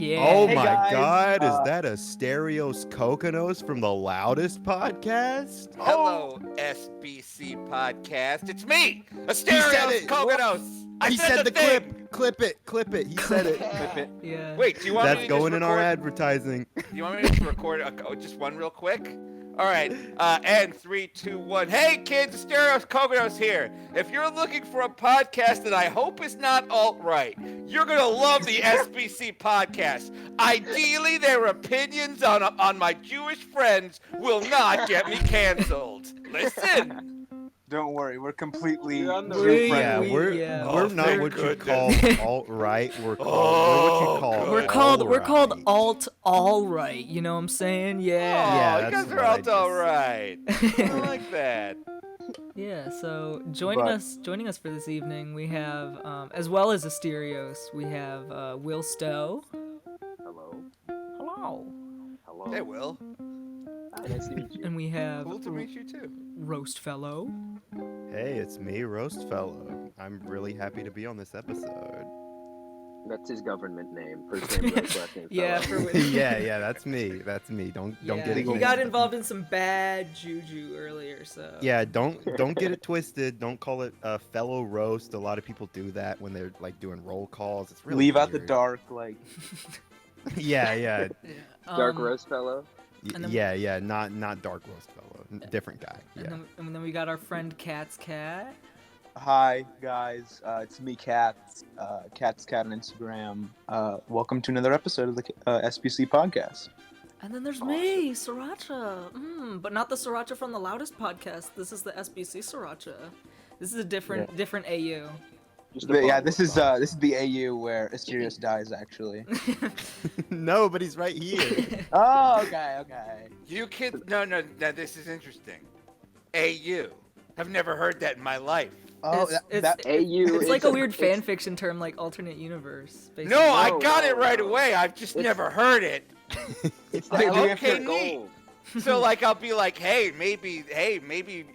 Yeah. Oh Hey, my guys. God, is that Asterios Kokkinos from the Loudest podcast? Hello, SBC podcast. It's me, said Asterios it. Kokkinos. I He said said the thing. clip. Clip it. He said it. Clip it. Yeah. Wait, do you want me That's to going just in our record? advertising. Do you want me to just record just one real quick? All right, and 3, 2, 1. Hey kids, Asterios Kokkinos here. If you're looking for a podcast that I hope is not alt-right, you're gonna love the SBC podcast. Ideally, their opinions on my Jewish friends will not get me canceled. Listen. Don't worry, we're completely You're on the Jew Yeah, friendly. we're Oh, not thank what you goodness. call alt-right. We're Oh, what you call good. We're called alt-right. alt all right. You know what I'm saying? Oh, Yeah. Yeah, you that's guys what are I all just- alright. I like that. Yeah. So joining But- us for this evening, we have as well as Asterios, we have Will Stowe. Hello. Hello. Hello. Hey, Will. Hi, nice to meet you. And we have Cool to meet you too. Roast Fellow. Hey, it's me, Roast Fellow. I'm really happy to be on this episode. That's his government name. First name, Rose, last name. Yeah, Fellow. for yeah, that's me. Don't yeah, get it. he got involved in some bad juju earlier, so. Yeah, don't get it twisted. Don't call it a fellow roast. A lot of people do that when they're like doing roll calls. It's really Leave out the weird. dark, like Yeah. Yeah. Dark Roast Fellow. And then- Yeah, not dark roast fellow. Different guy. And, Yeah. then we got our friend Katz Cat. hi guys, it's me, Katz. Katz Cat on Instagram. Welcome to another episode of the SBC podcast. And then there's me, Sriracha. But not the Sriracha from the Loudest podcast. This is the SBC Sriracha. This is a different AU. Just Yeah, this is the AU where Asterios dies actually. No, but he's right here. Oh, okay. You kids, no, this is interesting. AU. I've never heard that in my life. Oh, It's- that AU. It's is like a weird it's- fan fiction term, like alternate universe. Basically. No, I No, got no, it right no. away. I've just It's- never heard it. It's Wait, the do we Alpha have to- Gold. So like I'll be like, hey, maybe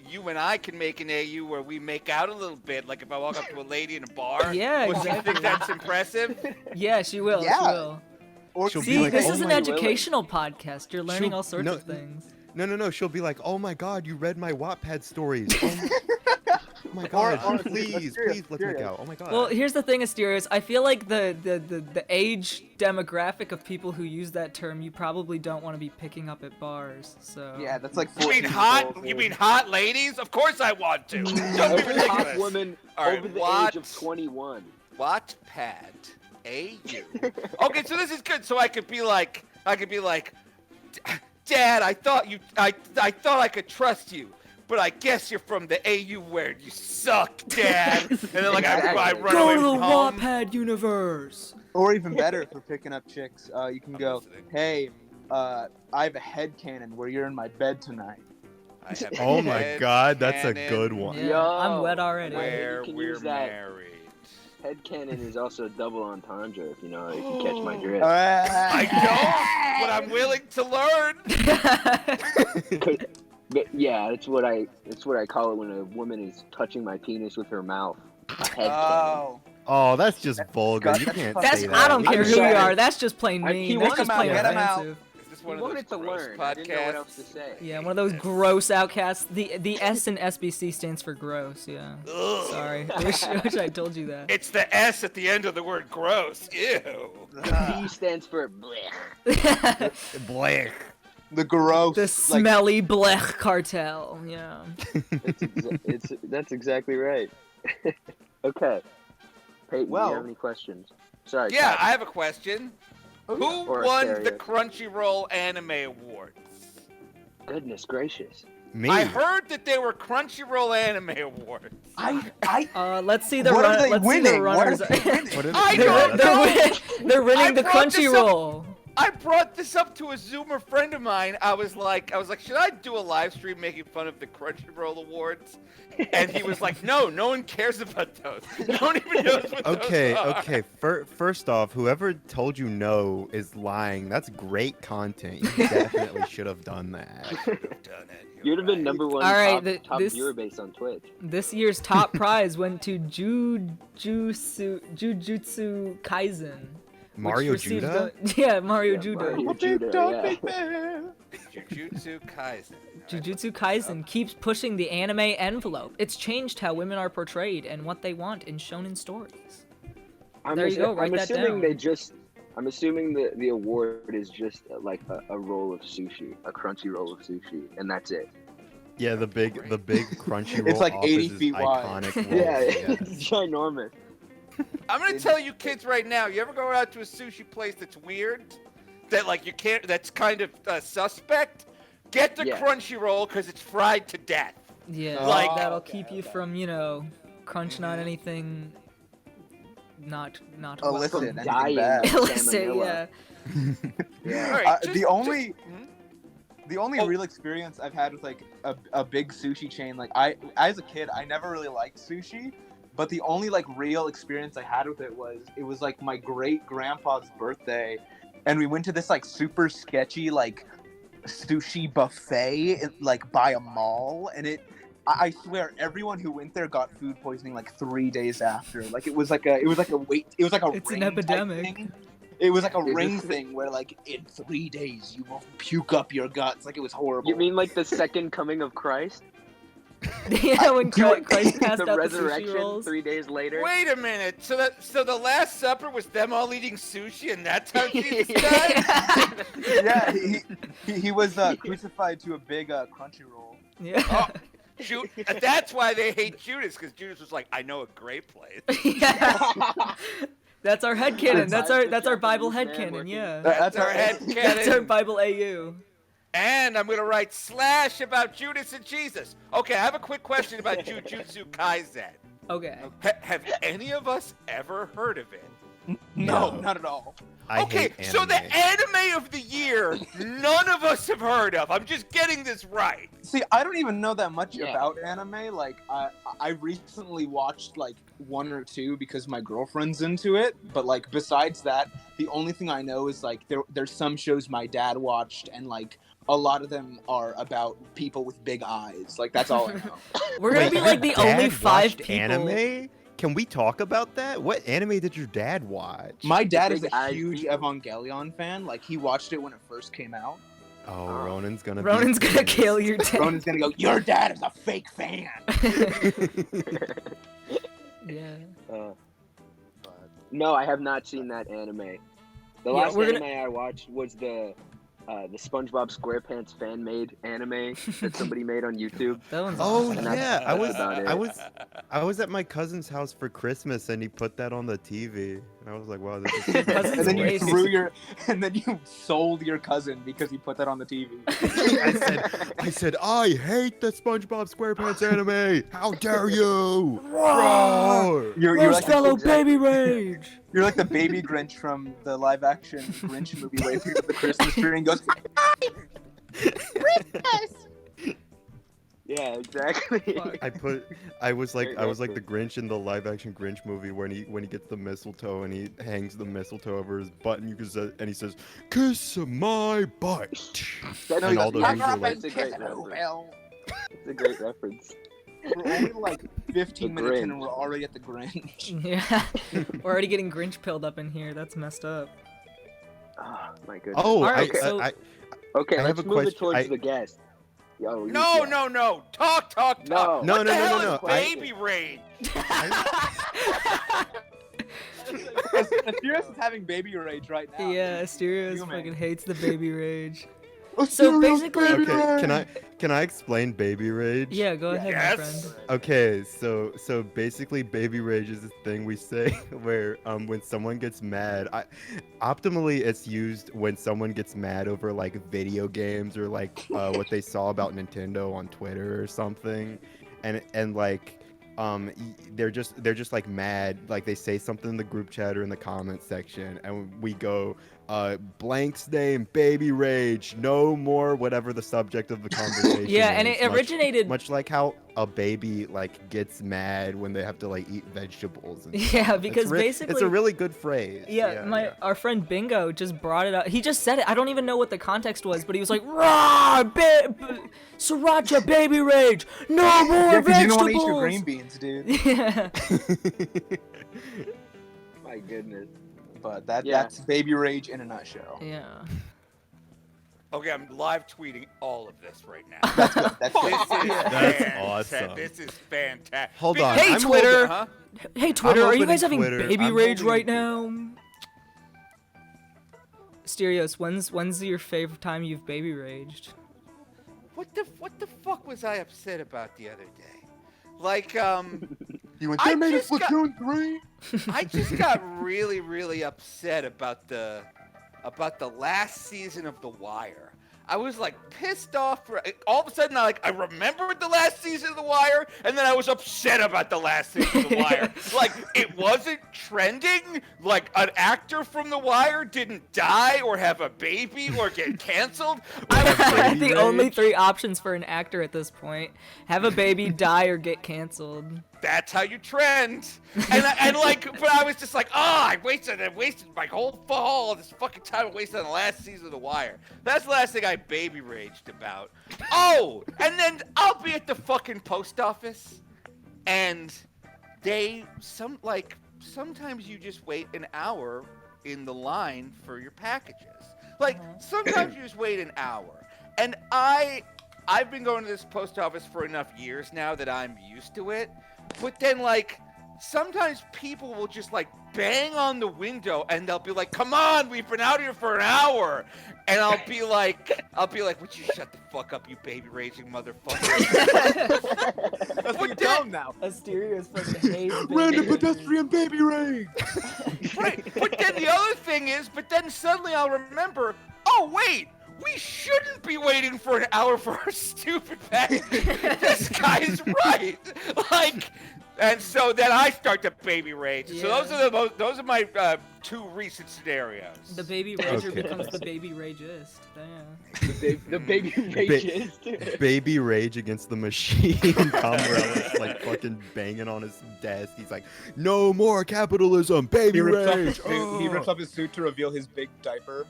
you and I can make an AU where we make out a little bit. Like if I walk up to a lady in a bar. Yeah, Would you exactly. think that's impressive? Yeah, she will. She Yeah. will. or She'll be See, like, this "Oh is an my educational podcast. You're learning She'll- all sorts no, of things. No. She'll be like, "Oh my God, you read my Wattpad stories. Oh my Or- God, or- please, Asterios, let's make Asterios. out. Oh my God." Well, here's the thing, Asterios. I feel like the age demographic of people who use that term, you probably don't want to be picking up at bars. So. yeah, that's like You 14 mean years hot? old, You dude. mean hot ladies? Of course I want to. Don't be Every hot ridiculous. woman All right, over the what? age of 21. Wattpad. AU. Okay, so this is good. So I could be like, Dad, I thought thought I could trust you, but I guess you're from the AU where you suck, Dad. And then like I run Go away to the from home. Wattpad universe. Or even better for picking up chicks, you can go, hey, I have a headcanon where you're in my bed tonight. I have a Oh my head God, that's a cannon good one. Yeah, Yo, I'm wet already. Where You can we're use that. married. Headcanon is also a double entendre, if you know, if you catch my drift. I don't, but I'm willing to learn. But yeah, it's what I call it when a woman is touching my penis with her mouth. A headcanon. Oh. Oh, that's just vulgar. You That's can't fucking- That's say that. I don't care I'm who sorry. you are. That's just plain I- mean. he That's wants just him out, plain get him out. offensive. Is this I one of wanted those to gross learn. I didn't know what else to podcasts? say. Yeah, one of those gross outcasts. The S in SBC stands for gross. Yeah. Ugh. Sorry. I wish I told you that. It's the S at the end of the word gross. Ew. The B stands for blech. Blech. The gross. The like, smelly blech cartel. Yeah. That's exactly right. Okay. Peyton, Well- do you have any questions? Sorry. Yeah, Katz. I have a question. Who Or won the Asterios. Crunchyroll Anime Awards? Goodness gracious. Me. I heard that they were Crunchyroll Anime Awards. Let's see the What are they let's see winning? the What are runners. they winning? What is I it? don't they're, know. they're winning I the brought this up- Crunchyroll. I brought this up to a Zoomer friend of mine. I was like, should I do a live stream making fun of the Crunchyroll Awards? And he was like, no one cares about those. No one even knows what Okay, those are. okay. First off, whoever told you no is lying. That's great content. You definitely should have done that. Done it. You'd have been number one All right, top this- viewer base on Twitch. This year's top prize went to Jujutsu Kaisen, Mario received Judah? Yeah, Mario Judah. Mario Big Judah, dog, yeah. big bear. Jujutsu Kaisen. Jujutsu Kaisen keeps pushing the anime envelope. It's changed how women are portrayed and what they want in shonen stories. There you go, write that down. I'm assuming the award is just like a roll of sushi, a crunchy roll of sushi, and that's it. Yeah, the big crunchy roll. It's like office 80 is feet wide. iconic roll, Yeah, yes. it's ginormous. I'm gonna tell you kids right now. You ever go out to a sushi place that's weird, that like you can't, that's kind of suspect? Get the Yeah. crunchy roll because it's fried to death. Yeah, Like- that'll Okay, keep you okay. from, crunching on anything not Illicit, welcome. anything Dying. bad. Illicit, Salmonella. yeah. Yeah. All right, The only Oh. real experience I've had with like a big sushi chain, like as a kid, I never really liked sushi, but the only like real experience I had with it was like my great grandpa's birthday, and we went to this like super sketchy like sushi buffet like by a mall, and I swear everyone who went there got food poisoning like 3 days after. Like it was like a It's an ring type epidemic. thing. It was like a Is ring this- thing where like in 3 days you will puke up your guts. Like it was horrible. You mean like the second coming of Christ? Yeah, when Dude, Christ passed The out the sushi resurrection rolls. 3 days later? wait a minute. So the Last Supper was them all eating sushi, and that's how Jesus died? Yeah, he was crucified to a big crunchy roll. Yeah. Oh. That's why they hate Judas, because Judas was like, I know a great place. Yeah. That's our headcanon. That's our Japanese Bible man headcanon, working. yeah. That's our our head That's our canon. Bible AU. And I'm going to write / about Judas and Jesus. Okay, I have a quick question about Jujutsu Kaisen. Okay. Have any of us ever heard of it? No, No. not at all. I Okay, hate so the anime. anime of the year, none of us have heard of. I'm just getting this right. See, I don't even know that much Yeah. about anime. Like, I recently watched like 1 or 2 because my girlfriend's into it. But like, besides that, the only thing I know is like there's some shows my dad watched, and like a lot of them are about people with big eyes. Like that's all I know. We're gonna Wait, be your like the only dad 5 watched people. anime? Can we talk about that? What anime did your dad watch? My dad is Big a eyes huge people. Evangelion fan. Like he watched it when it first came out. Oh, Ronan's gonna Ronan's be gonna pissed. kill your dad. Ronan's gonna go, your dad is a fake fan. Yeah. No, I have not seen that anime. The Yeah, last we're anime gonna- I watched was the SpongeBob SquarePants fan-made anime that somebody made on YouTube. That one's Oh awesome. And that's- yeah, that's about it. I was at my cousin's house for Christmas and he put that on the TV and I was like, wow, this is Your cousin's And then you racist. you sold your cousin because he put that on the TV. I said, I hate the SpongeBob SquarePants anime. How dare you? Roar! You're like fellow exactly. baby rage. you're like the baby Grinch from the live action Grinch movie where he picks up the Christmas tree and goes, Yeah, exactly. Fuck. I was like Great the reference. Grinch in the live action Grinch movie when he gets the mistletoe and he hangs the mistletoe over his butt and and he says, "Kiss my butt." That's, And all the that's, views are like, that's a great reference. well, It's a great reference. we're only like 15 The minutes in Grinch. and we're already at the Grinch. Yeah. We're already getting Grinch pilled up in here. That's messed up. Oh my goodness. Oh, Alright, so- Okay, I have let's a move it question. towards the guest. Yo, you- No, yeah. no. Talk. No. What No, the no, no, hell no, is no, baby rage? Asterios is having baby rage right now. Yeah, Asterios Human. fucking hates the baby rage. Asterios, So basically- baby Okay, rage. can I explain baby rage? Yeah, go ahead, my Yes. friend. Okay, so basically, baby rage is a thing we say where when someone gets mad. Optimally, it's used when someone gets mad over like video games or like what they saw about Nintendo on Twitter or something, and like they're just like mad, like they say something in the group chat or in the comment section, and we go. Blank's name, baby rage, no more, whatever the subject of the conversation. Yeah, and is, it originated. much like how a baby like gets mad when they have to like eat vegetables. And Yeah, because basically. it's a really good phrase. Yeah, our friend Bingo just brought it up. He just said it. I don't even know what the context was, but he was like, "Rah, Sriracha, baby rage, no more Yeah, 'cause you don't vegetables." want to eat your green beans, dude. Yeah. My goodness. But Yeah. that's baby rage in a nutshell. Yeah. Okay, I'm live tweeting all of this right now. That's good. That's good. That's awesome. This is fantastic. Hold on. Hey, I'm Twitter. Huh? Hey Twitter, are you opening guys having Twitter. baby I'm rage holding- right now? Asterios, when's your favorite time you've baby raged? What the fuck was I upset about the other day? Like, You went, I they made a just got- Splatoon 3? I just got really, really upset about the last season of The Wire. I was like pissed off. All of a sudden, I remembered the last season of The Wire, and then I was upset about the last season of The Wire. Like, it wasn't trending. Like, an actor from The Wire didn't die or have a baby or get canceled. I was like, The only 3 options for an actor at this point: have a baby, die, or get canceled. that's how you trend. And but I was just like, I wasted my whole fall, this fucking time I wasted on the last season of The Wire. That's the last thing I baby raged about. Oh, and then I'll be at the fucking post office, and sometimes you just wait an hour in the line for your packages. Like, sometimes you just wait an hour. And I've been going to this post office for enough years now that I'm used to it. But then, like, sometimes people will just, like, bang on the window and they'll be like, come on, we've been out here for an hour. And I'll be like, would you shut the fuck up, you baby raging motherfucker? That's what you But tell then- him now. Asterios fucking hates Random pedestrian baby rage. Right, but then the other thing is, suddenly I'll remember, oh, wait, we shouldn't be waiting for an hour for our stupid package. This guy's right. Like, and so then I start to baby rage. So those are my 2 recent scenarios. The baby rager Okay. becomes the baby rageist. Damn. The baby rages. Baby rage against the machine. Tom Morello's like fucking banging on his desk. He's like, no more capitalism, baby rage. He rips up his suit to reveal his big diaper.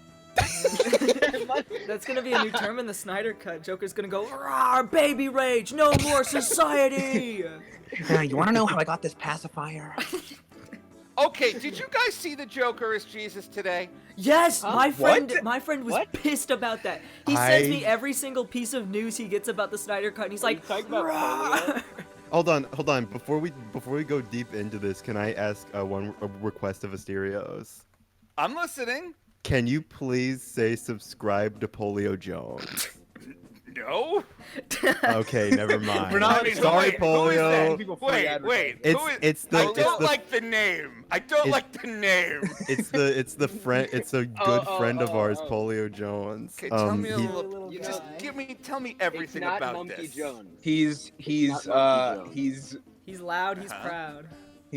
That's gonna be a new term in the Snyder Cut. Joker's gonna go, "Rawr, baby rage, no more society." You want to know how I got this pacifier? Okay, did you guys see the Joker as Jesus today? Yes, my friend was What? pissed about that. He sends me every single piece of news he gets about the Snyder Cut, and he's like, talking about "Rawr." Hold on. Before we go deep into this, can I ask a request of Asterios? I'm listening. Can you please say subscribe to Polio Jones? No. Okay, never mind. We're not- I mean, Sorry, wait, who is that? Polio. People free Wait. advertising. Who is? It's the I it's don't the like the name. I don't It's- like the name. it's the friend. It's a good friend of ours, oh. Polio Jones. Okay, tell me a he- little. You Just know, tell me everything it's not about Monkey this. Jones. He's Not Monkey Jones. He's loud, he's Uh-huh. proud.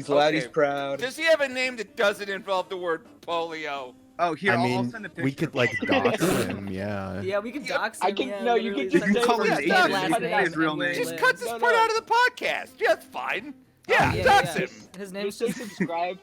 loud, he's Okay. proud. Does he have a name that doesn't involve the word polio? Oh, here, I I'll mean, send a picture. we could like dox him, yeah. Yeah, we can Yeah, dox I him. can- yeah, no, you literally can send just him say his his last name, name his real and where he name. Just lives. cut this No, part no. out of the podcast. Yeah, that's fine. Yeah, Yeah, dox yeah. him. His You name's say just subscribe.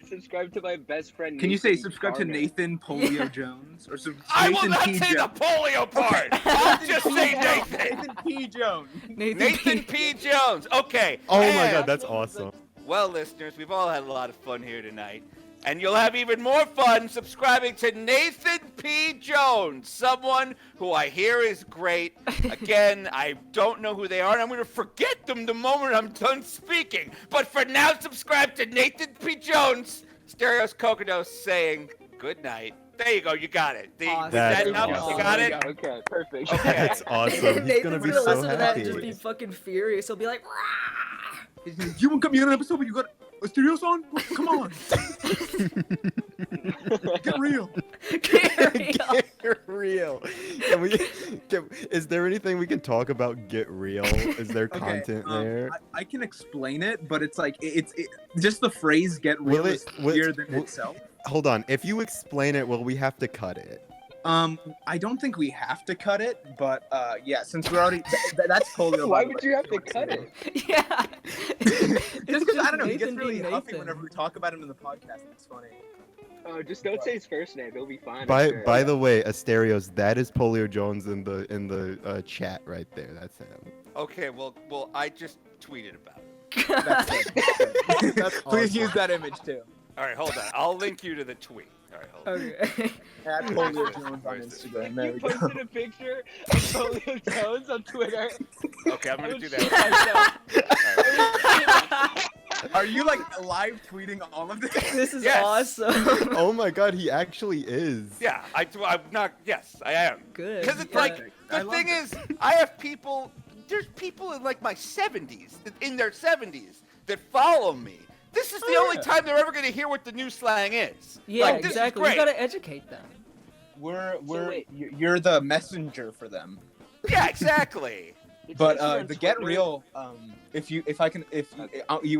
Subscribe to my best friend. Can you say Nathan subscribe to Garner. Nathan Polio Yeah. Jones or I will Nathan not P. say the Jones? polio part. I'll just say Nathan. Nathan P. Jones. Nathan P. Jones. Okay. Oh my and- god, that's awesome. Well, listeners, we've all had a lot of fun here tonight. And you'll have even more fun subscribing to Nathan P. Jones, someone who I hear is great. Again, I don't know who they are, and I'm going to forget them the moment I'm done speaking. But for now, subscribe to Nathan P. Jones, Asterios Kokkinos saying good night. There you go, you got it. Awesome. Is that That's enough? awesome. You got it? Okay, perfect. Okay. That's awesome. He's Nathan's gonna be gonna so listen to that and just happy. be fucking furious. He'll be like, "Rah!" You want to come get an episode when you got Asterios on? Come on. Get real. Get real. Is there anything we can talk about Get Real? Is there content there? I can explain it, but it's like it's just the phrase "get real" is weirder than itself. Hold on. If you explain it, will we have to cut it? I don't think we have to cut it, but yeah, since we're already that's polio. Why by the would way, you have if to wanna cut say it? Yeah. Just because I don't know, he gets Nathan really being huffy Nathan. whenever we talk about him in the podcast. It's funny. Oh, just don't say his first name. He'll be fine. I'm By sure. by the way, Asterios, that is Polio Jones in the chat right there. That's him. Okay, well, I just tweeted about it. That's it. That's Please awesome. use that image too. All right, hold on. I'll link you to the tweet. All right, hold on. Okay. At Polio Jones on Instagram. There You we go. posted a picture of Polio Jones on Twitter. Okay, I'm I gonna would do shit that. myself. Are you like live tweeting all of this? This is Yes. awesome. Oh my god, he actually is. Yeah, I'm not. Yes, I am. Good. Because it's yeah. like I the love thing this. is, I have people. There's people in like my 70s, in their 70s, that follow me. This is the only time they're ever gonna hear what the new slang is. Yeah, Like, this is exactly. You great. gotta educate them. We're you're the messenger for them. Yeah, exactly. It But says here on the Get Twitter- Real, if you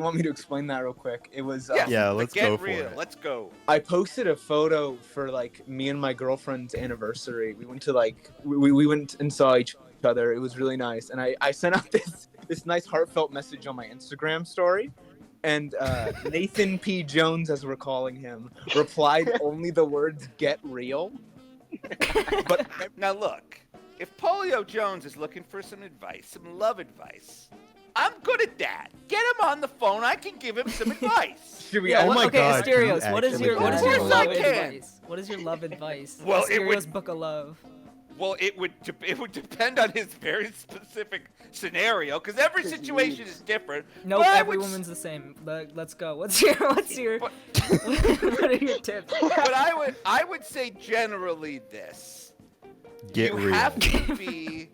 want me to explain that real quick, it was Yes, Yeah, the let's get go for real. it. Let's go. I posted a photo for like me and my girlfriend's anniversary. We went to like we went and saw each other. It was really nice, and I sent out this nice heartfelt message on my Instagram story. And Nathan P. Jones, as we're calling him, replied only the words "Get real." But Now look, if Polio Jones is looking for some advice, some love advice, I'm good at that. Get him on the phone. I can give him some advice. should we? Yeah, Oh what- my okay, God, you Asterios, what is actually your did love that. Of course I can. advice? What is your love advice? Well, it would- Asterios Book of Love. Well, it would depend on his very specific scenario, because every situation is different. Nope, But I every would woman's the same. Let's go. What's your But- what are your tips? But I would say generally this. Get you real. have to be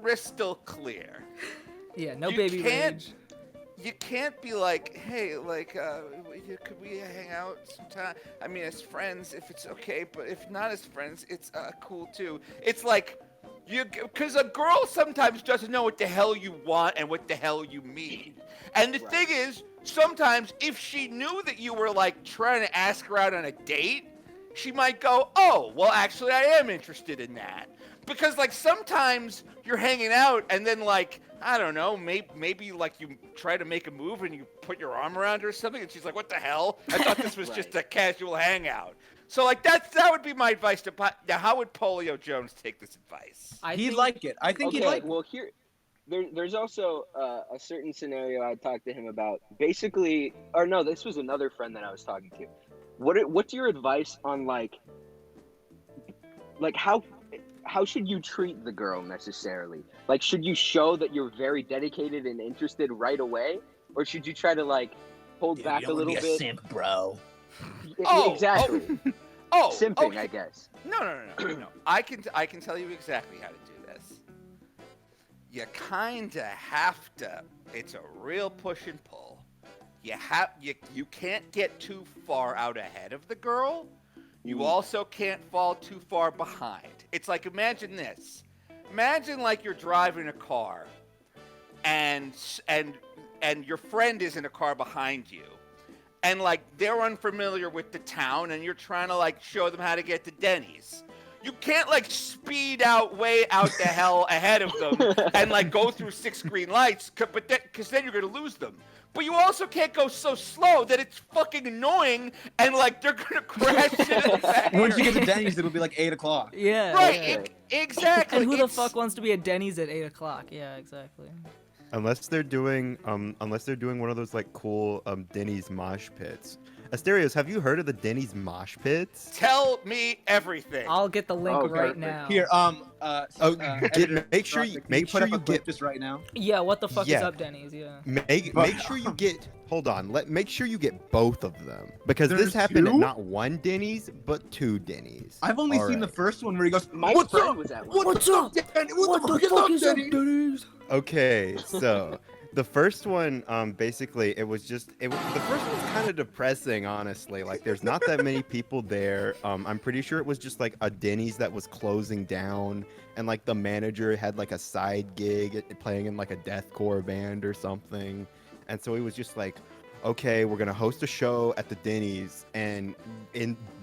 crystal clear. Yeah, no You baby can't- rage. You can't be like, hey, like, could we hang out sometime? I mean, as friends, if it's okay, but if not as friends, it's cool too. It's like, because a girl sometimes doesn't know what the hell you want and what the hell you mean. And the thing is, sometimes if she knew that you were like trying to ask her out on a date, she might go, oh, well, actually, I am interested in that. Because like sometimes you're hanging out and then like, I don't know, maybe like you try to make a move and you put your arm around her or something, and she's like, "What the hell? I thought this was just a casual hangout." So like that would be my advice to. Now, how would Polio Jones take this advice? He'd think- like it. I think Okay, he'd like. well here, there's also a certain scenario I talked to him about. Basically, or no, this was another friend that I was talking to. What's your advice on like how should you treat the girl necessarily? Like, should you show that you're very dedicated and interested right away, or should you try to like hold back a little bit? Simp, bro. Oh, Exactly. Oh, Simping, okay. I guess. No. I can tell you exactly how to do this. You kinda have to. It's a real push and pull. You can't get too far out ahead of the girl. You also can't fall too far behind. It's like, imagine this. Imagine like you're driving a car and your friend is in a car behind you. And like they're unfamiliar with the town and you're trying to like show them how to get to Denny's. You can't like speed out way out the hell ahead of them and like go through 6 green lights, because then you're gonna lose them. But you also can't go so slow that it's fucking annoying and like they're gonna crash into the back. Once you get to Denny's, it'll be like 8 o'clock. Yeah. Right, yeah. exactly. And who the It's- fuck wants to be at Denny's at 8 o'clock? Yeah, exactly. Unless they're doing one of those like cool Denny's mosh pits. Asterios, have you heard of the Denny's mosh pits? Tell me everything. I'll get the link Oh, right perfect. now. Here, Make sure you put up a clip get just right now. Yeah, what the fuck is Yeah. up, Denny's? Yeah. make sure you get. Hold on. Make sure you get both of them because There's this happened at two? not one Denny's but 2 Denny's. I've only All seen the right. first one where he goes, My "What's friend up? was at one. What's up? Denny? What the fuck is up, Denny's? Okay, so the first one, basically, the first one's kind of depressing, honestly. Like, there's not that many people there. I'm pretty sure it was just like a Denny's that was closing down, and like the manager had like a side gig playing in like a deathcore band or something, and so he was just like, okay, we're gonna host a show at the Denny's, and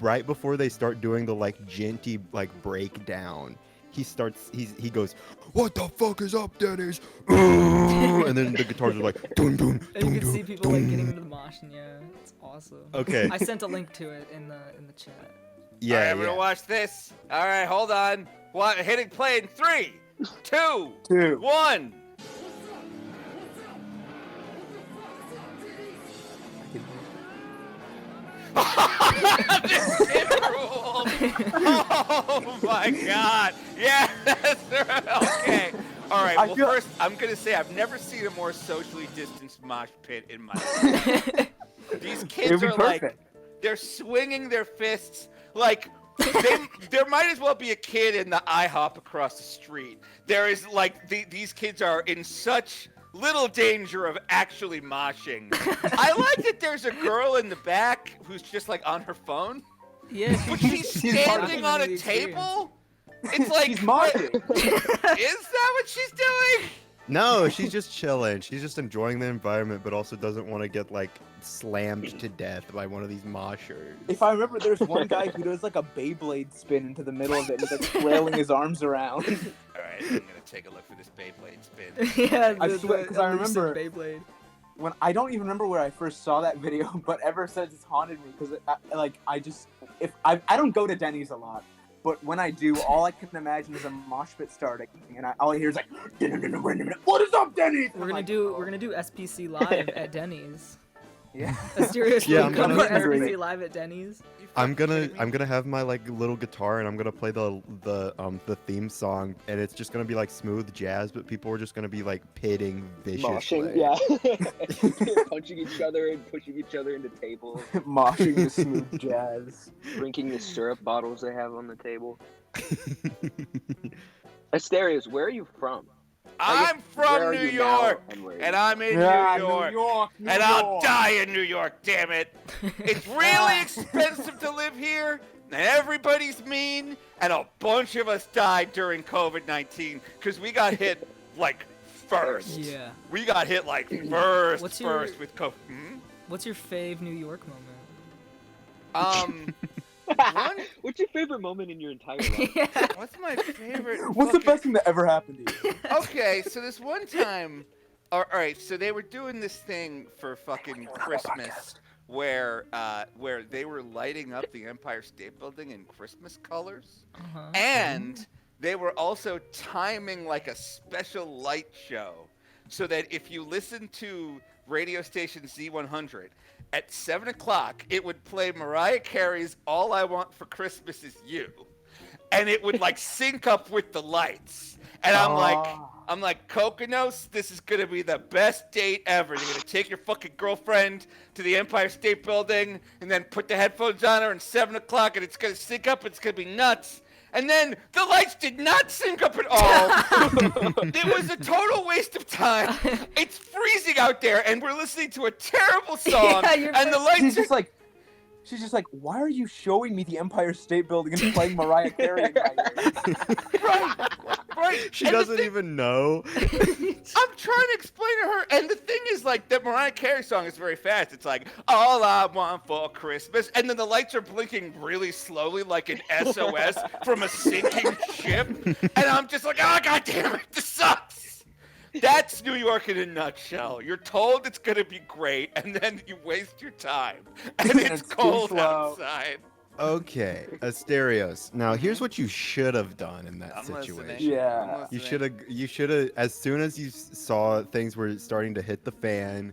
right before they start doing the like genty like breakdown, he goes, "What the fuck is up, Denny's?" And then the guitars are like, dun, dun, And dun, you can dun, see people like dun. getting into the mosh, and yeah, it's awesome. Okay. I sent a link to it in the chat. Yeah, All right, I'm yeah. gonna watch this. All right, hold on. Hitting play in 3, 2, 2. 1. The kid rule. Oh my God. Yeah, that's right. Okay. All right. Well, first, I'm gonna say I've never seen a more socially distanced mosh pit in my life. These kids are like, they're swinging their fists like. There might as well be a kid in the IHOP across the street. There is like these kids are in such little danger of actually moshing. I like that there's a girl in the back who's just like on her phone. Yeah, But she's standing on a table. It's like She's moshing. Is that what she's doing? No, she's just chilling. She's just enjoying the environment, but also doesn't want to get like slammed to death by one of these moshers. If I remember, there's one guy who does like a Beyblade spin into the middle of it, and he's like flailing his arms around. All right, I'm gonna take a look for this Beyblade spin. yeah, I swear, because I elusive remember Beyblade. when I don't even remember where I first saw that video, but ever since it's haunted me because I don't go to Denny's a lot. But when I do, all I can imagine is a mosh pit starting, and all I hear is like, "What is up, Denny?" We're gonna do SPC live at Denny's. Yeah. Asterios, Yeah, will I'm you come gonna- to SPC live at Denny's? I'm gonna have my like little guitar and I'm gonna play the theme song and it's just gonna be like smooth jazz, but people are just gonna be like pitting viciously. Moshing, yeah. Punching each other and pushing each other into tables. Moshing the smooth jazz. Drinking the syrup bottles they have on the table. Asterios, where are you from? I'm Where from are New you now, York, and where are you? and I'm in Yeah, New York, New and I'll York. die in New York. Damn it! It's really expensive to live here, and everybody's mean, and a bunch of us died during COVID-19 because we got hit like first. Yeah. We got hit like first What's your- with COVID. What's your fave New York moment? One, What's your favorite moment in your entire life? yeah. what's my favorite? What's the fucking- best thing that ever happened to you? Okay, so this one time, all right, so they were doing this thing for fucking Christmas where they were lighting up the Empire State Building in Christmas colors, Uh-huh. and they were also timing like a special light show so that if you listen to radio station Z100 at 7 o'clock, it would play Mariah Carey's All I Want for Christmas Is You. And it would like sync up with the lights. And I'm like, Kokkinos, this is gonna be the best date ever. You're gonna take your fucking girlfriend to the Empire State Building and then put the headphones on her at 7 o'clock and it's gonna sync up, it's gonna be nuts. And then the lights did not sync up at all. It was a total waste of time. It's freezing out there and we're listening to a terrible song Yeah, and the lights She's just like, why are you showing me the Empire State Building and playing Mariah Carey in my ears? right. She And the doesn't thing- even know. I'm trying to explain to her, and the thing is, like, that Mariah Carey song is very fast. It's like, all I want for Christmas, and then the lights are blinking really slowly, like an SOS from a sinking ship, and I'm just like, oh, God damn it, this sucks. That's New York in a nutshell. You're told it's going to be great, and then you waste your time, and it's It's too cold slow. outside. Okay, Asterios. Now here's what you should have done in that I'm situation. listening. Yeah. I'm You listening. should have, as soon as you saw things were starting to hit the fan,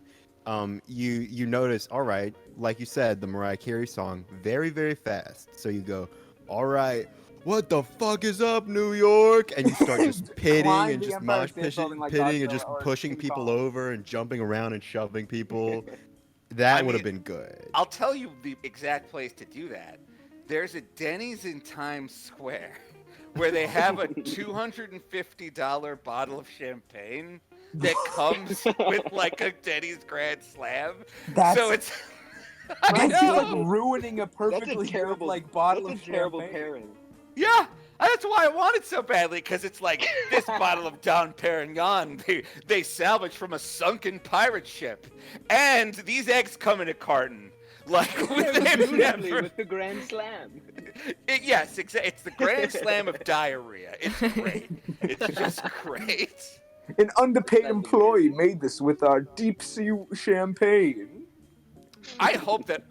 you notice, all right, like you said, the Mariah Carey song, very, very fast. So you go, all right, what the fuck is up, New York? And you start just pitting Climb and the just Empire mosh State Building like pitting and Godzilla just or pushing King people Kong. over and jumping around and shoving people. That I would have mean, been good. I'll tell you the exact place to do that. There's a Denny's in Times Square where they have a $250 bottle of champagne that comes with like a Denny's Grand Slam. That's, So it's I that's know. like ruining a perfectly That's a terrible, good, like bottle that's of a terrible champagne. pairing. Yeah, that's why I want it so badly, because it's like this bottle of Dom Perignon they salvaged from a sunken pirate ship. And these eggs come in a carton. Like, they've Beautifully never... with the Grand Slam. Yes, it's the Grand Slam of diarrhea. It's great. It's just great. An underpaid employee made this with our deep sea champagne. I hope that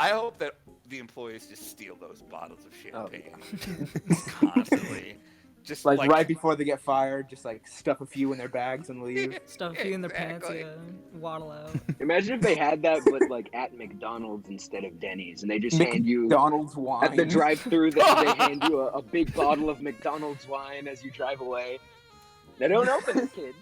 the employees just steal those bottles of champagne constantly. Just Like right before they get fired, just like stuff a few in their bags and leave. Stuff you in their pants, Exactly. yeah. Waddle out. Imagine if they had that, but like at McDonald's instead of Denny's, and they just hand you McDonald's wine. at the drive-through. They hand you a big bottle of McDonald's wine as you drive away. They don't open it, kids.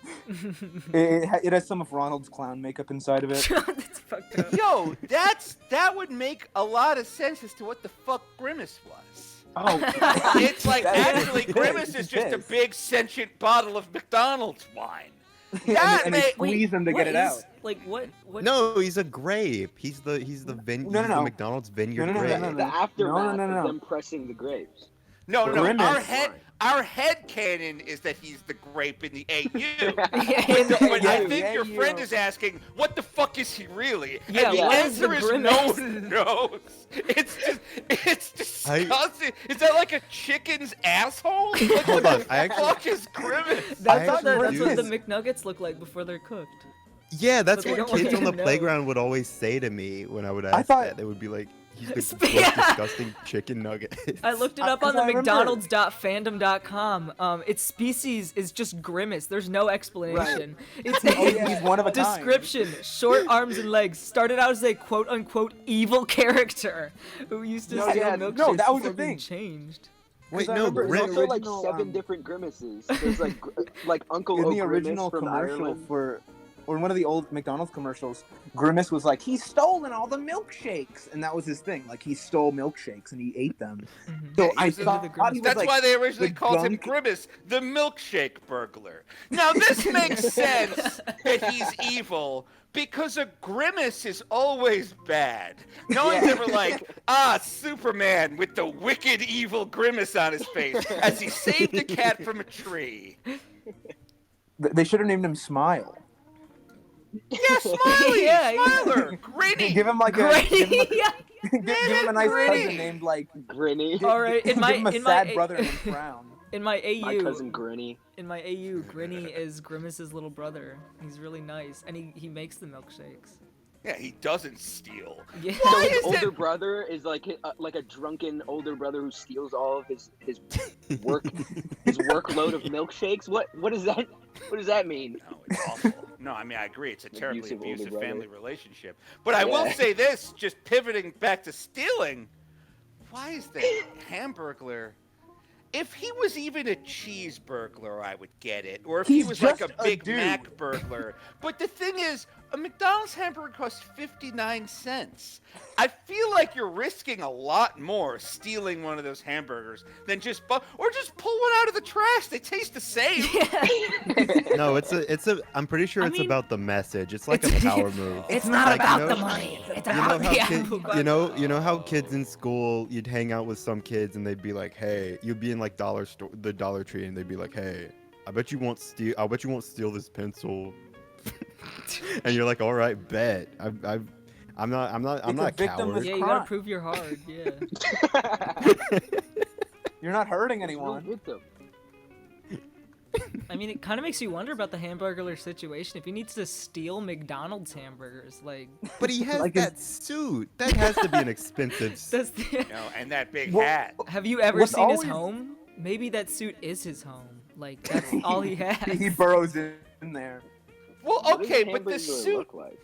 It has some of Ronald's clown makeup inside of it. That's fucked up. Yo, that would make a lot of sense as to what the fuck Grimace was. Oh, It's like actually It Grimace is is. just a big sentient bottle of McDonald's wine. and they squeeze them to get it out. Like what? No, he's a grape. He's the No. McDonald's vineyard No. grape. The aftermath No. of them pressing the grapes. No, Grimace. our head canon is that he's the grape in the AU. Yeah, But I Yeah, think yeah, your you. friend is asking, what the fuck is he really? Yeah, and the what is the answer is no Grimace? one knows. It's disgusting. Is that like a chicken's asshole? Like, Hold what on, the I actually- fuck is Grimace? That's, I what the, actually that's what do. the McNuggets look like before they're cooked. Yeah, that's But they what don't kids on the even know. playground would always say to me when I would ask thought- that. They would be like, "He's the most Yeah. disgusting chicken nugget." I looked it up on 'cause the I remember- McDonald's.fandom.com. Its species is just Grimace. There's no explanation. It's Oh, yeah, he's one of a kind. description: short arms and legs. Started out as a quote-unquote evil character who used to No, steal yeah, milkshakes no, that was before the being thing. changed. Wait, I no, remember There's in Grimace. the also like original, 7 different Grimaces. There's like Uncle in the O'Grimace original from commercial Ireland. or in one of the old McDonald's commercials, Grimace was like, he's stolen all the milkshakes, and that was his thing. Like he stole milkshakes and he ate them. Mhm. So Yeah, I he's into thought the he Grimace. was That's like, why they originally the called him gunk- Grimace, the milkshake burglar. Now this makes sense that he's evil because a grimace is always bad. No one's Yeah. ever like, Superman with the wicked evil grimace on his face as he saved a cat from a tree. They should have named him Smile. Yeah, Smiley, Yeah, yeah. Smiler, Gritty. Give him like a Great. Yeah. give him a nice Gritty. cousin named like. Grinny. All right, Give him a sad brother named Frown. in my AU, My cousin Grinny. in my AU, Grinny is Grimace's little brother. He's really nice, and he makes the milkshakes. Yeah, he doesn't steal. Yeah. So Why his is older it- brother is like a drunken older brother who steals all of his workload of milkshakes. What does that mean? No, it's awful. No, I mean, I agree. It's a terribly Abusive older abusive brother. family relationship. But I will Yeah. say this, just pivoting back to stealing, why is the Hamburglar... If he was even a cheese burglar, I would get it. Or if he He's was like a just a Big dude. Mac burglar. But the thing is, a McDonald's hamburger costs 59 cents. I feel like you're risking a lot more stealing one of those hamburgers than just or just pull one out of the trash. They taste the same. No, it's a. I'm pretty sure I it's mean, about the message. It's like a it's- power move. It's not Like, about you the know- money. It's You know about how the kid, apple. you know how kids in school, you'd hang out with some kids and they'd be like, "Hey," you'd be in like the Dollar Tree and they'd be like, "Hey, I bet you won't steal this pencil." And you're like, "All right, bet. I'm not It's a a victimless coward." Yeah, you gotta crime. prove you're hard. Yeah. You're not hurting No anyone. victim. I mean, it kind of makes you wonder about the Hamburglar situation. If he needs to steal McDonald's hamburgers, like But he has Like that suit. That has to be an expensive. that's the, You know, and that big Well, hat. have you ever What's seen his always- home? Maybe that suit is his home. Like that's all he has. He burrows in there. Well, What does okay, a but the hamburger suit... look like?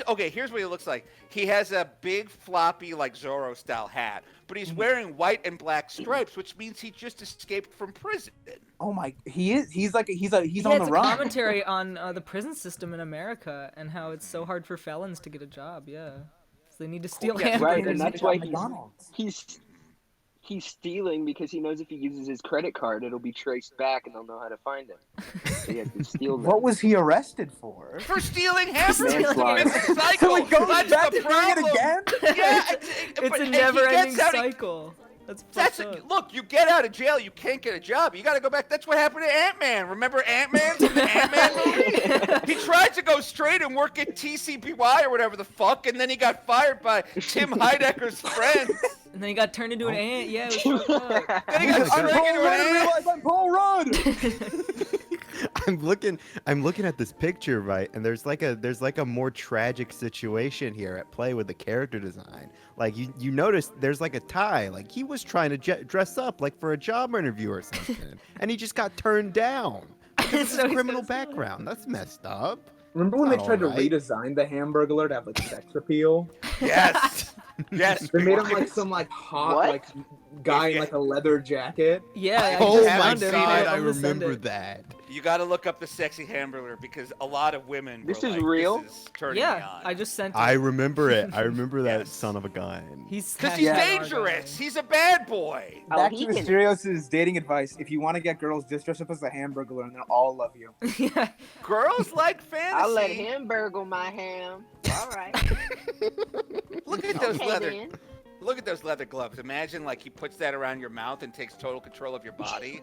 Okay, here's what he looks like. He has a big floppy like Zorro style hat, but he's wearing white and black stripes, which means he just escaped from prison. Oh my! He is. He's like. He's Yeah, on it's the a run. commentary on the prison system in America and how it's so hard for felons to get a job. Yeah, so they need to steal Yeah, hamburgers. Right, and that's why McDonald's. he's stealing because he knows if he uses his credit card, it'll be traced back and they'll know how to find him. So he has to steal them. What was he arrested for? For stealing hamburgers! Manslaughter. It's a So cycle! he goes That's back the to doing it problem! again? Yeah, It's but- a and he never-ending gets out- cycle. That's That's fucked up. look. You get out of jail, you can't get a job. You got to go back. That's what happened to Ant-Man. Remember Ant-Man from the Ant-Man movie? He tried to go straight and work at TCPY or whatever the fuck, and then he got fired by Tim Heidecker's friends. And then he got turned into an ant. Yeah, it was fucked up. Then he got I'm turned into an ant. I'm Paul Rudd. I'm looking at this picture, right? And there's like a more tragic situation here at play with the character design. Like you notice there's like a tie. Like he was trying to dress up like for a job interview or something, and he just got turned down. It's So a he's criminal gonna steal it. background. That's messed up. Remember when they Not tried to alright. redesign the Hamburglar to have like sex appeal? Yes. Yes. They made him like some like hot What? like guy in like a leather jacket. Yeah, I Oh just my found it. god, I I'm gonna send remember it. that. You got to look up the sexy hamburger because a lot of women. This were is like, real? This is turning me Yeah, on. I just sent it. I remember it. I remember that Yes. son of a gun. He's Because he's hashtag dangerous. our He's a bad boy. Oh, Back he to can- Asterios' dating advice: if you want to get girls, just dress up as a Hamburglar, and they'll all love you. guy. Yeah. Girls like fantasy. I'll let him burgle my ham. All right. Look at those Okay, leather. then. Look at those leather gloves. Imagine like he puts that around your mouth and takes total control of your body.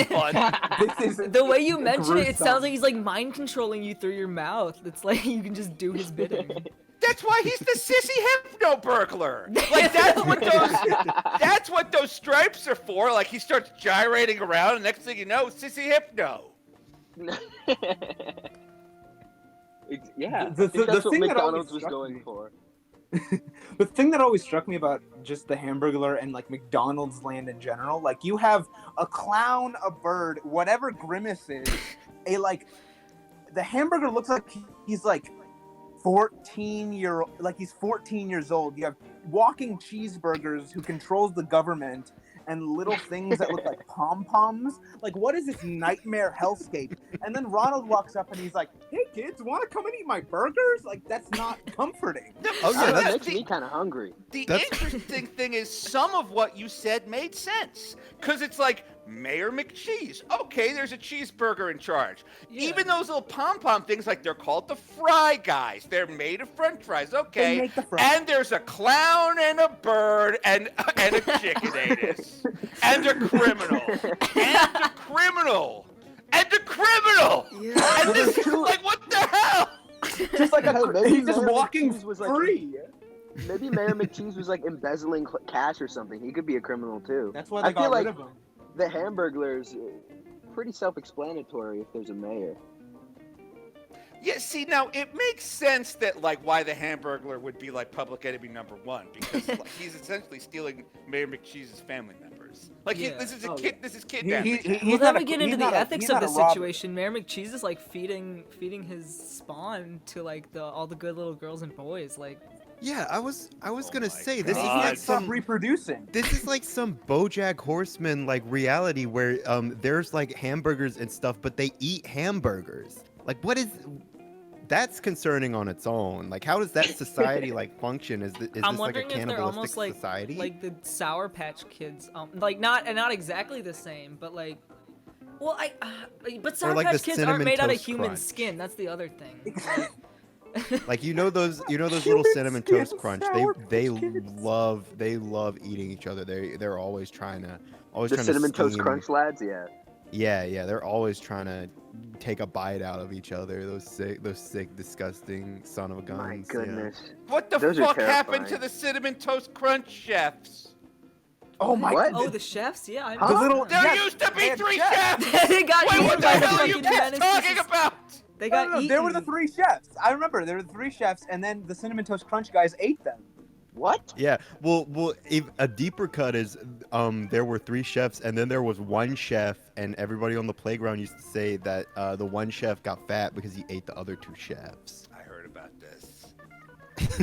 Fun. This is The way you mention it, it sounds gruesome. like he's like mind controlling you through your mouth. It's like you can just do his bidding. That's why he's the sissy hypno burglar. Like that's what those stripes are for. Like he starts gyrating around, and next thing you know, sissy hypno. Yeah, The I think that's what thing that always McDonald's was struck going me- for. The thing that always struck me about just the Hamburglar and like McDonald's land in general, like you have a clown, a bird, whatever Grimace is, the hamburger looks like he's like 14 years old. You have walking cheeseburgers who controls the government and little things that look like pom-poms. Like, what is this nightmare hellscape? And then Ronald walks up and he's like, hey kids, want to come and eat my burgers? Like, that's not comforting. Oh, yeah, That that's makes me kind of hungry. The That's- interesting thing is some of what you said made sense. Because it's like, Mayor McCheese. Okay, there's a cheeseburger in charge. Yeah. Even those little pom-pom things, like they're called the Fry Guys. They're made of french fries. They Okay. make the fries. And there's a clown and a bird and a chicken anus. And a criminal. And a criminal. And a criminal. Yeah. And this is like, what the hell? Just like Hey, maybe he's just Mayor walking McCheese was like- free. Maybe Mayor McCheese was like embezzling cash or something. He could be a criminal too. That's why I they feel got like rid of him. the Hamburglars pretty self-explanatory if there's a mayor. Yeah, see, now it makes sense that like why the Hamburglar would be like public enemy number one because like, he's essentially stealing Mayor McCheese's family members. Like Yeah. this is a Oh, kid. yeah. This is kidnapping. Well, He's then not we a- get he's into the not a- ethics he's of not the a robber. situation. Mayor McCheese is like feeding his spawn to like all the good little girls and boys. Like, Yeah, I was Oh gonna my say He this is God. like stop some reproducing. this is like some BoJack Horseman like reality where there's like hamburgers and stuff, but they eat hamburgers. Like what is that's concerning on its own. Like how does that society like function? Is I'm this like a wondering if they're cannibalistic almost like society? the Sour Patch Kids. Like not exactly the same, but like. Well, but Sour like Patch the Kids aren't Cinnamon made out of Toast human Crunch. skin. That's the other thing. Like you know those little Human cinnamon skin toast crunch. Sour They Patch Kids. love eating each other. They're always trying to The Cinnamon Toast scheme. Crunch lads, yeah. Yeah, they're always trying to take a bite out of each other. Those sick, disgusting son of a guns. My yeah. goodness. What the Those are fuck happened to terrifying. the Cinnamon Toast Crunch chefs? Oh my What? Oh, the chefs? Yeah, I Huh? know. little- There Yes, used to be and 3 chefs. chefs. They got Wait, eaten what the by the hell are you fucking guys menace. talking about? They No, got no, eaten. there were the 3 chefs. I remember there were the 3 chefs, and then the Cinnamon Toast Crunch guys ate them. What? Yeah, well, if a deeper cut is, there were 3 chefs, and then there was 1 chef, and everybody on the playground used to say that the 1 chef got fat because he ate the other 2 chefs. I heard about this.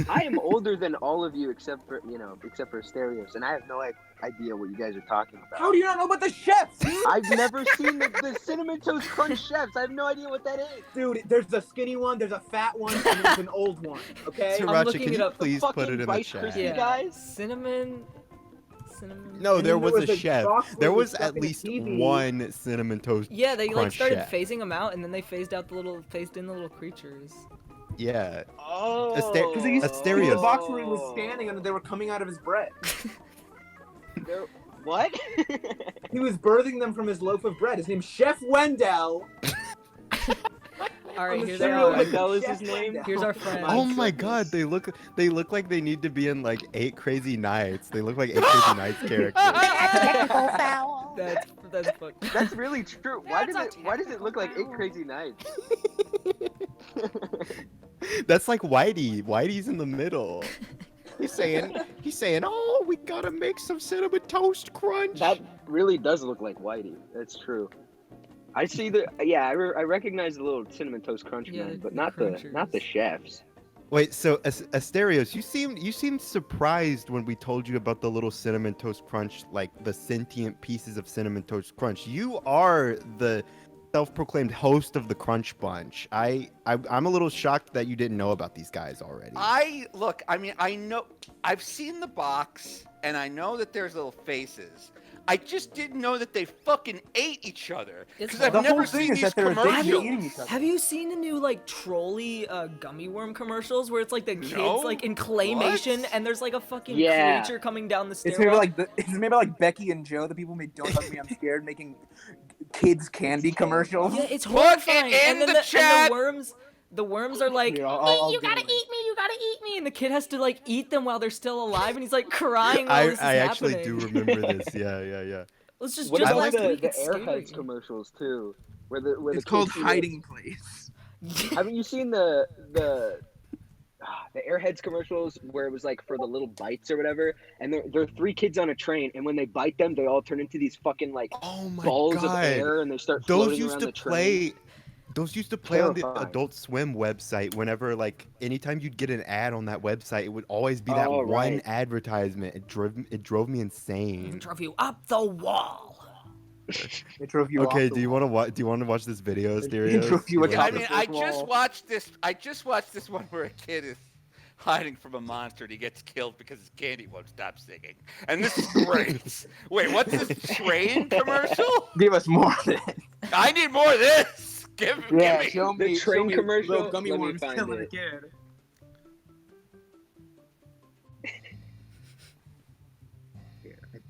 I am older than all of you except for Asterios, and I have no idea what you guys are talking about. How do you not know about the chefs? I've never seen the Cinnamon Toast Crunch chefs. I have no idea what that is. Dude, there's the skinny one, there's a fat one, and there's an old one. Okay. I'm Sriracha, looking can it you up. please put Fucking it in the Rice chat? Krispie Yeah. guys? Cinnamon. No, And there then was a the chef. chocolate There was stuck at in the least TV. 1 cinnamon toast. Yeah, they like Crunch started chef. phasing them out, and then they phased in the little creatures. Yeah. Oh. Because he used to Asterios. in the box where he was standing and they were coming out of his bread. What? He was birthing them from his loaf of bread. His name's Chef Wendell. All right, On the here show, they Samuel are. Adele is Chef his name? Wendell. Here's our friend. Oh my goodness. god, they look like they need to be in like 8 Crazy Nights. They look like 8 Crazy Nights characters. That's fucked. That's really true. Why does That's a it look like 8 Crazy Nights? That's like Whitey. Whitey's in the middle. He's saying, oh, we gotta make some cinnamon toast crunch. That really does look like Whitey. That's true. I see I recognize the little cinnamon toast crunch Yeah, man, but the not the crunchers. chefs. Wait, so Asterios, you seemed surprised when we told you about the little cinnamon toast crunch, like the sentient pieces of cinnamon toast crunch. You are the self-proclaimed host of the Crunch Bunch. I'm a little shocked that you didn't know about these guys already. I mean, I know, I've seen the box, and I know that there's little faces. I just didn't know that they fucking ate each other. It's Because I've The never whole thing seen is these that they're addicted to commercials. eating each other. Have you seen the new like trolley gummy worm commercials where it's like the kids No. like in claymation What? and there's like a fucking Yeah. creature coming down the It's stairwell? maybe like Becky and Joe, the people who made Don't Hug Me, I'm Scared, making kids candy commercials. Yeah, it's Put it horrifying. in And then the and chat. the worms are like, Here, I'll you do gotta it. eat me, you gotta eat me, and the kid has to like eat them while they're still alive, and he's like crying while this is I actually happening. do remember this. Yeah. Let's just What just about last the week. It's Airheads scary. commercials too? Where the It's kids called eat it? Hiding Place. Haven't you seen the Airheads commercials where it was like for the little bites or whatever? And there are 3 kids on a train, and when they bite them, they all turn into these fucking like Oh my balls god. of air, and they start Those floating used around to the train. play. Those used to play on the Terrifying. Adult Swim website whenever, like, anytime you'd get an ad on that website, it would always be that Oh, one right. advertisement. It drove me insane. Drove you up the wall. It drove you Okay, off the do you wall. want to watch? Do you want to watch this video, It Asterios? drove you You atop wanna- I the mean, I fourth just wall. watched this. I just watched this one where a kid is hiding from a monster and he gets killed because his candy won't stop singing. And this is great. Wait, what's this train commercial? Give us more of it. I need more of this. Give Yeah, me. show The me. train show me commercial? little gummy Let me worms find killing a it. kid.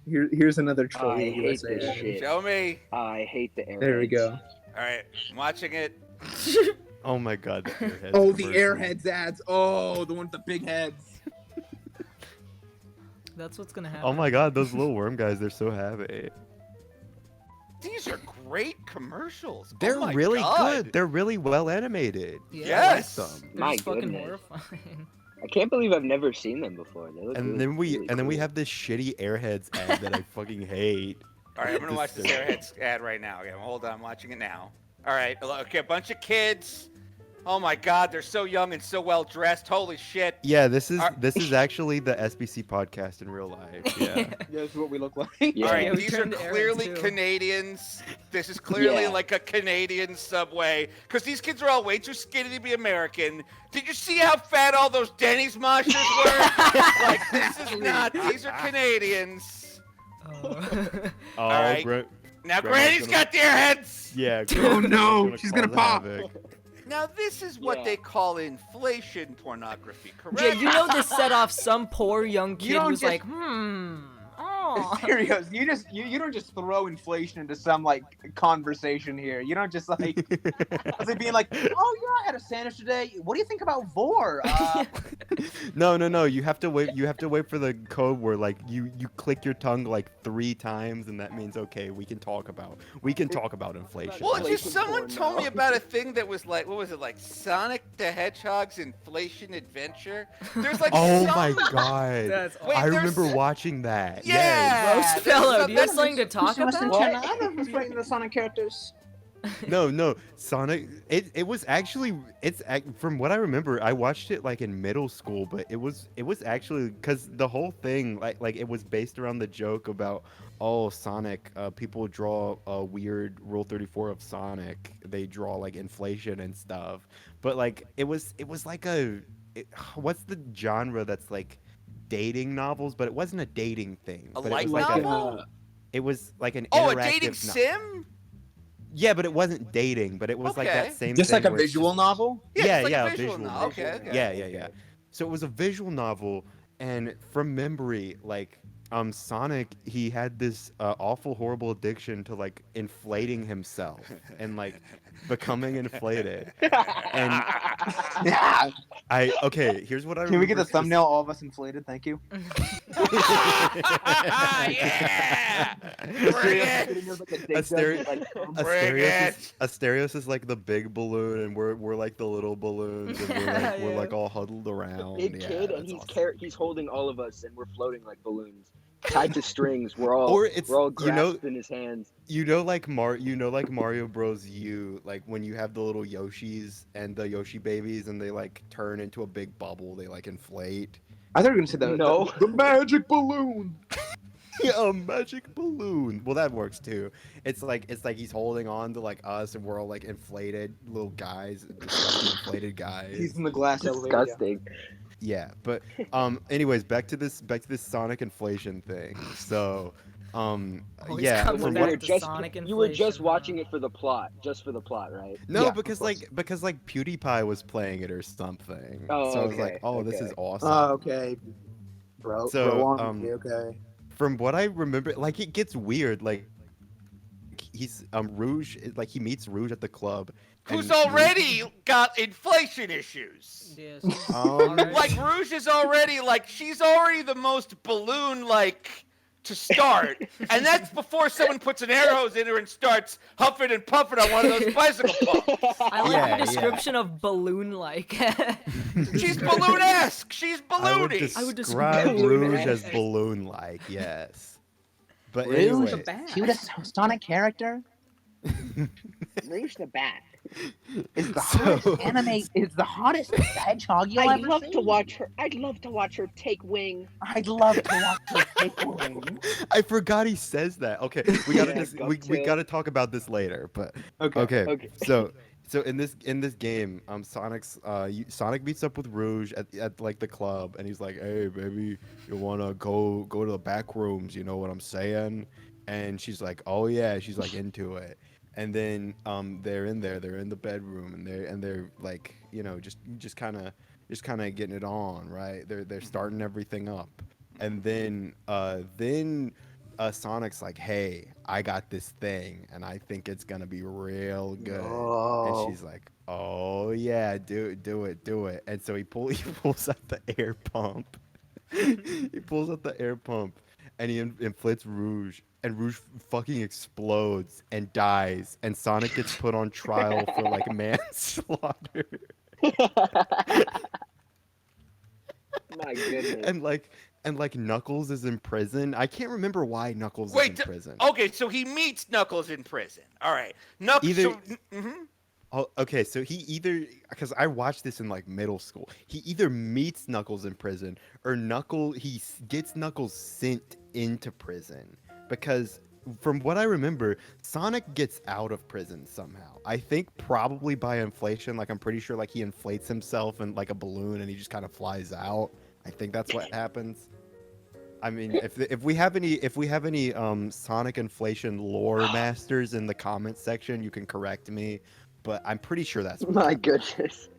Here's another I trolley. hate USA. this shit. Show me. I hate the Airheads. There we go. All right, I'm watching it. Oh my god. The Airheads Oh, the commercial. Airheads ads. Oh, the one with the big heads. That's what's gonna happen. Oh my god, those little worm guys, they're so happy. These are great commercials. They're oh my really God. good. They're really well animated. Yeah. Yes. I like them. They're My just fucking goodness. horrifying. I can't believe I've never seen them before. They look And really, then we really cool. have this shitty Airheads ad that I fucking hate. All right, I'm gonna watch this Airheads ad right now. Okay, hold on, I'm watching it now. All right, okay, a bunch of kids. Oh my God, they're so young and so well dressed. Holy shit. Yeah, this is Are- actually the SBC podcast in real life. Yeah. Yeah, this is what we look like. Yeah. All right, Yeah, we these are turned to Airheads, clearly too. Canadians. This is clearly Yeah. like a Canadian subway. Because these kids are all way too skinny to be American. Did you see how fat all those Denny's moshers were? Like, this is not, these are Canadians. Oh. Oh, right. Now, Granny's got their heads. Yeah. Oh, Grandma's no, she's gonna cause pop. havoc. Now, this is what Yeah. they call inflation pornography, correct? Yeah, you know this set off some poor young kid don't who's just- like, oh. Serious, you don't just throw inflation into some like conversation here. You don't just like it's like being like, oh yeah, I had a sandwich today. What do you think about vor? No. You have to wait. You have to wait for the code where like you click your tongue like 3 times, and that means okay, we can talk about inflation. Well, Inflation just someone porn told now. me about a thing that was like, what was it, like Sonic the Hedgehog's Inflation Adventure? There's like Oh some... my god. That's Wait, I there's- remember watching that. Yeah! Yes. Roast fellow, do you have That's- something to talk about? I don't know writing the Sonic characters. No. Sonic. It was actually. From what I remember, I watched it like in middle school, but it was actually because the whole thing like it was based around the joke about Sonic. People draw a weird Rule 34 of Sonic. They draw like inflation and stuff, but like it was like what's the genre that's like dating novels, but it wasn't a dating thing. A but light it was like novel? it was like an Oh, a interactive dating sim? Yeah, but it wasn't dating, but it was like Okay. that same Just thing like a where it's visual just- novel. Yeah, it's like yeah, a a visual visual novel. novel. Okay. Yeah. So it was a visual novel, and from memory, like Sonic, he had this awful, horrible addiction to like inflating himself and like becoming inflated. And Yeah. okay, here's what I Can we get remember the thumbnail? All of us inflated. Thank you. Yeah! Bring it! Asterios is like the big balloon, and we're like the little balloons, and we're like all huddled around. Big Yeah, kid, and that's he's awesome. he's holding all of us, and we're floating like balloons, tied to strings. We're all Or it's, we're all you know, grasped in his hands. like Mario Bros. U, like when you have the little Yoshis and the Yoshi babies, and they like turn into a big bubble, they like inflate. I thought you were gonna say the magic balloon. Yeah, a magic balloon. Well, that works too. It's like he's holding on to like us, and we're all like inflated little guys, disgusting inflated guys. He's in the glass elevator. Yeah. Disgusting. Yeah, but anyways, back to this Sonic inflation thing. So, Always yeah, comes from back what, to Sonic You were just inflation, watching huh? it for the plot, right? no, Yeah, because of course. like PewDiePie was playing it or something. Oh, so I was like, okay, oh, this okay. is awesome. Okay, bro. So, bro on me, okay. From what I remember, like it gets weird. Like he's Rouge, like he meets Rouge at the club. Who's and already got inflation issues. Yeah, she's Um, already- Like Rouge is already like she's already the most balloon like to start, and that's before someone puts an air hose in her and starts huffing and puffing on one of those bicycle pumps. I like Yeah, your yeah. description of balloon-like. She's balloon-esque. She's I would balloony. I would describe describe Rouge balloon as as- balloon-like, yes. But Rouge? anyway, Cutest Sonic character Rouge the Bat. is the So- hottest hedgehog you'll I'd ever love see. to watch her. I'd love to watch her take wing. I'd love to watch her take wing. I forgot he says that. Okay, we gotta Yeah, we Gumtail. gotta talk about this later. But Okay. okay. So in this game, Sonic meets up with Rouge at like the club, and he's like, "Hey, baby, you wanna go to the back rooms? You know what I'm saying?" And she's like, "Oh yeah," she's like into it. And then they're in the bedroom, and they're like, you know, just kind of getting it on, right? They're starting everything up, and then Sonic's like, "Hey, I got this thing, and I think it's gonna be real good." Oh. And she's like, "Oh yeah, do it." And so he pulls out the air pump. He pulls out the air pump, and he inflates Rouge, and Rouge fucking explodes and dies, and Sonic gets put on trial for like manslaughter. My goodness. And like Knuckles is in prison. I can't remember why Knuckles is Wait, in prison. okay, so he meets Knuckles in prison. All right, Knuckles. Either- Mhm. Oh, okay, so he either, because I watched this in like middle school, he either meets Knuckles in prison or gets Knuckles sent into prison, because from what I remember, Sonic gets out of prison somehow. I think probably by inflation. Like I'm pretty sure like he inflates himself in like a balloon and he just kind of flies out. I think that's what happens. I mean, if we have any Sonic inflation lore masters in the comments section, you can correct me. But I'm pretty sure that's what My happened. goodness.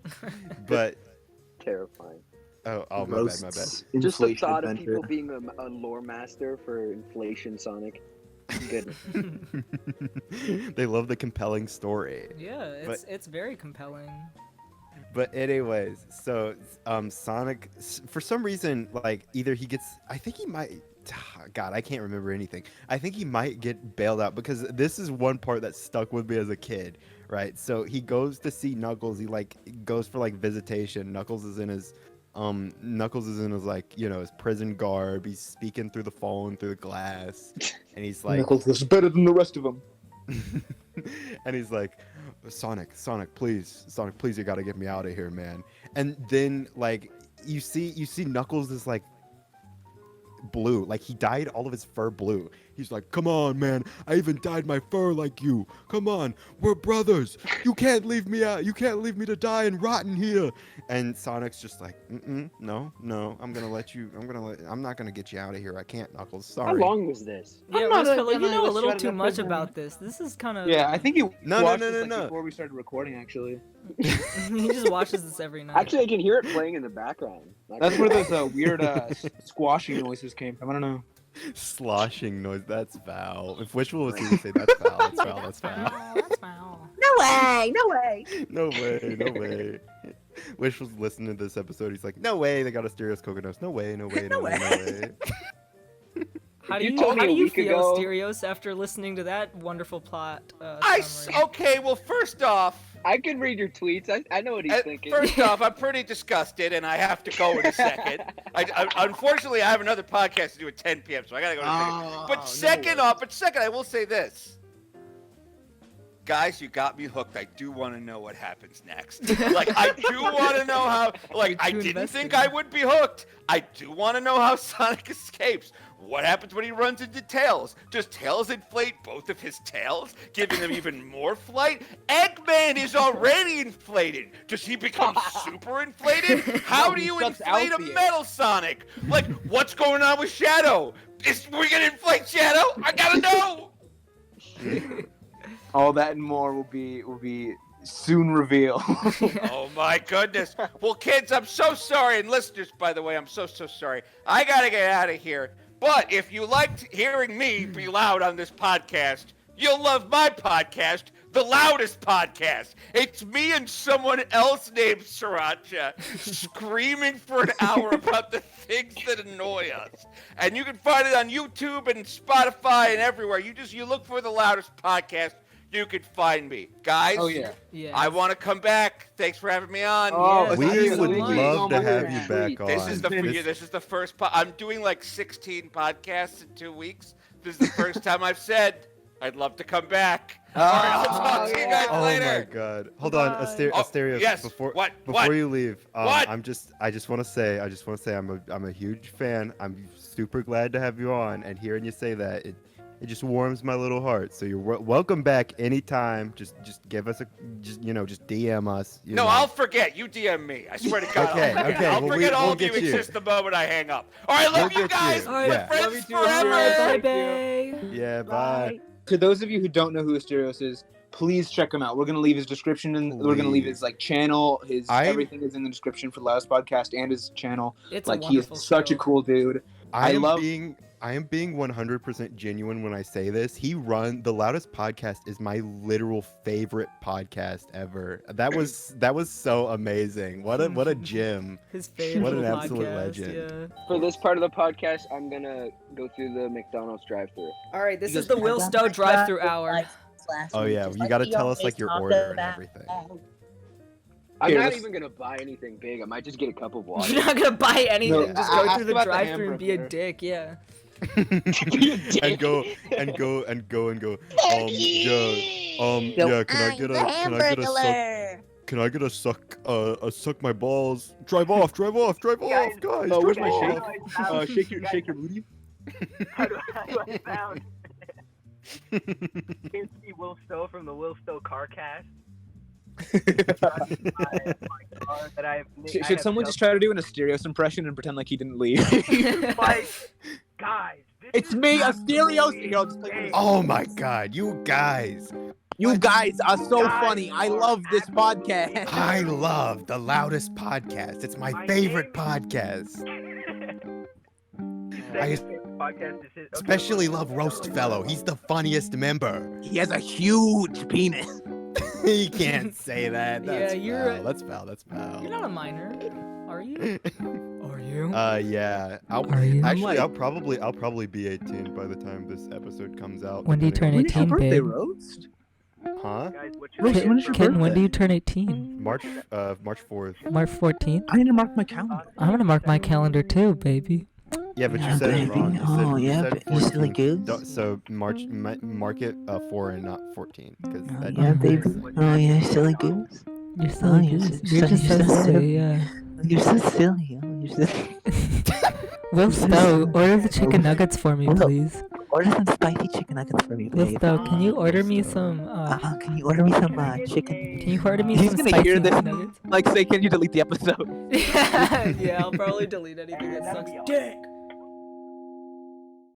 But Terrifying. oh my bad. Roasts Just the inflation thought of adventure. people being a lore master for inflation Sonic. Goodness. They love the compelling story. Yeah, it's very compelling. But anyways, so Sonic, for some reason, like either he gets, I think he might, God, I can't remember anything. I think he might get bailed out, because this is one part that stuck with me as a kid, right? So he goes to see Knuckles. He like goes for like visitation. Knuckles is in his like, you know, his prison garb. He's speaking through the phone, through the glass, and he's like, Knuckles is better than the rest of them. and he's like, Sonic, please, you gotta get me out of here, man. And then like you see Knuckles is like blue, like he dyed all of his fur blue. He's like, come on, man, I even dyed my fur like you. Come on, we're brothers. You can't leave me out. You can't leave me to die and rot in here. And Sonic's just like, no, I'm not gonna get you out of here. I can't, Knuckles. Sorry. How long was this? Yeah, I'm not Rosefella, you gonna know a let you little out of too the much prison. about this. This is kind of Yeah, I think you No, watched no, this no. before we started recording. Actually, he just watches this every night. Actually, I can hear it playing in the background. that's where those weird squashy noises came from. I don't know. Sloshing noise. That's foul. If Wishful was here to say that's foul, that's foul, that's foul. That's foul. No way! No way! No way, no way. Wishful's listening to this episode. He's like, no way they got Asterios Kokkinos. No way, no way, no way, no way. How do You you, told me how do a you week feel, ago- Asterios, after listening to that wonderful plot summary? Okay, well, first off, I can read your tweets. I know what he's thinking. first off, I'm pretty disgusted, and I have to go in a second. Unfortunately, I have another podcast to do at 10 p.m., so I gotta go in a second. But second, I will say this. Guys, you got me hooked. I do want to know what happens next. Like, I do want to know how. Like, I didn't think I would be hooked. I do want to know how Sonic escapes. What happens when he runs into Tails? Does Tails inflate both of his tails, giving him even more flight? Eggman is already inflated. Does he become super inflated? How do you sucks inflate a out the metal Sonic? Like, what's going on with Shadow? We gonna inflate Shadow? I gotta know. All that and more will be soon revealed. Oh my goodness. Well, kids, I'm so sorry, and listeners, by the way, I'm so sorry. I gotta get out of here. But if you liked hearing me be loud on this podcast, you'll love my podcast, the Loudest Podcast. It's me and someone else named Sriracha screaming for an hour about the things that annoy us. And you can find it on YouTube and Spotify and everywhere. You look for the Loudest Podcast. You can find me. Guys, Oh yeah. Yeah. I want to come back. Thanks for having me on. Oh, Yes, We absolutely. would love to have you back on. This is the first. I'm doing like 16 podcasts in 2 weeks. This is the first time I've said I'd love to come back. All right, I'll talk to you guys Oh later. my god. Hold on, Asterios. yes. Before What? you leave, What? I just want to say I'm a huge fan. I'm super glad to have you on, and hearing you say that it just warms my little heart. So you're welcome back anytime. Just give us just DM us. No, I'll forget. You DM me. I swear to God. Okay, I'll forget. okay, I'll well, forget we'll all of you get you. except the moment I hang up. All right, love We'll you get guys. you. All right, Yeah. We're Love you friends too, forever. Bye, bae. Yeah, bye. To those of you who don't know who Asterios is, please check him out. We're gonna leave his description and we're gonna leave his channel. Everything is in the description for the Loudest Podcast and his channel. It's Like a he is wonderful such a show. cool dude. I love- am being 100% genuine when I say this. The Loudest Podcast is my literal favorite podcast ever. That was so amazing. What a gem. His favorite What an podcast, absolute legend. Yeah. For this part of the podcast, I'm gonna go through the McDonald's drive-thru. All right, this He is goes, the Will Stowe drive-through hour. Oh yeah, you got to tell us like your order and everything. I'm Here, not let's- even gonna buy anything big. I might just get a cup of water. You're not gonna buy anything. No, Just I go asked through the about the drive-through and be a hamburger. dick. Yeah. and go. Yeah. Can I get a suck my balls? Drive off, guys. where's my Drive shake? off. Shake your booty. How do I sound? It's me, Will Stowe from the Will Stowe Carcast. Should someone just try to do an Asterios impression and pretend like he didn't leave? Like, guys, this It's is me, absolutely Asterios. Here, I'll just play insane. Oh my god, you guys. You guys are so funny. I love this podcast. I love the Loudest Podcast. It's my favorite podcast. I Podcast is his, okay, especially well, love Roast Fellow. He's the funniest member. He has a huge penis. He can't say that. That's Yeah, you're foul. That's foul. That's foul. You're not a minor, are you? Are you? Yeah. Are you? Actually, I'll probably be 18 by the time this episode comes out. When do you turn depending 18, babe? roast? Huh? guys, what's your Wait, name when is your from- Kitten, when birthday? do you turn 18? March 4th. March 14th? I need to mark my calendar. I'm gonna mark my calendar too, baby. Yeah, but Yeah, you said it baby. wrong. You Oh, said, yeah, you said but you silly 14. goose. So mark it 4 and not 14 because Oh, that yeah, baby. Oh, yeah, silly goose. You're Oh, silly you're goose. so- You're just so you're so silly, yeah. You're so silly. Oh, you're so... Will Stowe, order the chicken nuggets for me, Will- please. Order some spicy chicken nuggets for me, Will babe. Stowe, can you order me Will some, Can you order me some chicken? can you order me He's some gonna spicy hear this. nuggets? Like, say, can you delete the episode? yeah, I'll probably delete anything that sucks dick.